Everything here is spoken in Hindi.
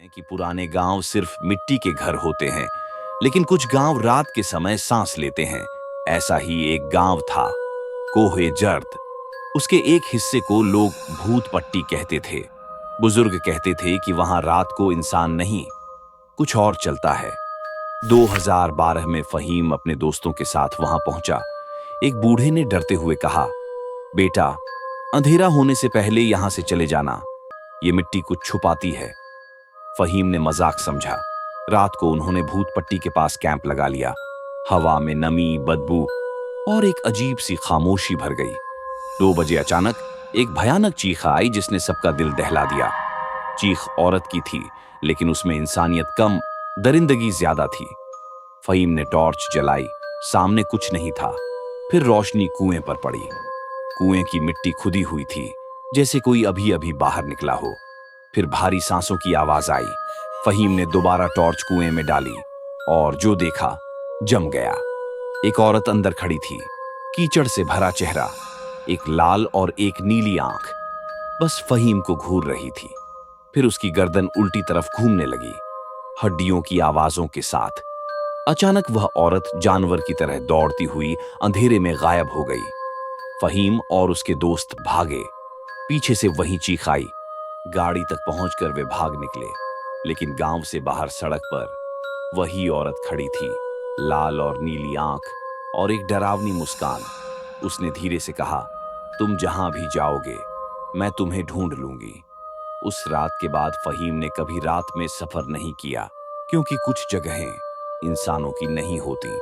हैं कि पुराने गांव सिर्फ मिट्टी के घर होते हैं, लेकिन कुछ गांव रात के समय सांस लेते हैं। ऐसा ही एक गांव था, कोहे जर्द। उसके एक हिस्से को लोग भूत पट्टी कहते थे। बुजुर्ग कहते थे कि वहां रात को इंसान नहीं, कुछ और चलता है। 2012 में फहीम अपने दोस्तों के साथ वहां पहुंचा। एक बूढ़े ने डरते हुए कहा, बेटा, अंधेरा होने से पहले यहां से चले जाना, ये मिट्टी कुछ छुपाती है। फहीम ने मजाक समझा। रात को उन्होंने भूत पट्टी के पास कैंप लगा लिया। हवा में नमी, बदबू और एक अजीब सी खामोशी भर गई। 2 बजे अचानक एक भयानक चीख आई जिसने सबका दिल दहला दिया। चीख औरत की थी, लेकिन उसमें इंसानियत कम, दरिंदगी ज्यादा थी। फहीम ने टॉर्च जलाई। सामने कुछ नहीं था। फिर रोशनी कुएं पर पड़ी। कुएं की मिट्टी खुदी हुई थी, जैसे कोई अभी अभी बाहर निकला हो। फिर भारी सांसों की आवाज आई। फहीम ने दोबारा टॉर्च कुएं में डाली और जो देखा, जम गया। एक औरत अंदर खड़ी थी, कीचड़ से भरा चेहरा, एक लाल और एक नीली आंख, बस फहीम को घूर रही थी। फिर उसकी गर्दन उल्टी तरफ घूमने लगी, हड्डियों की आवाजों के साथ। अचानक वह औरत जानवर की तरह दौड़ती हुई अंधेरे में गायब हो गई। फहीम और उसके दोस्त भागे। पीछे से वही चीख आई। गाड़ी तक पहुंचकर वे भाग निकले, लेकिन गांव से बाहर सड़क पर वही औरत खड़ी थी, लाल और नीली आंख और एक डरावनी मुस्कान। उसने धीरे से कहा, तुम जहां भी जाओगे, मैं तुम्हें ढूंढ लूंगी। उस रात के बाद फहीम ने कभी रात में सफर नहीं किया, क्योंकि कुछ जगहें इंसानों की नहीं होती।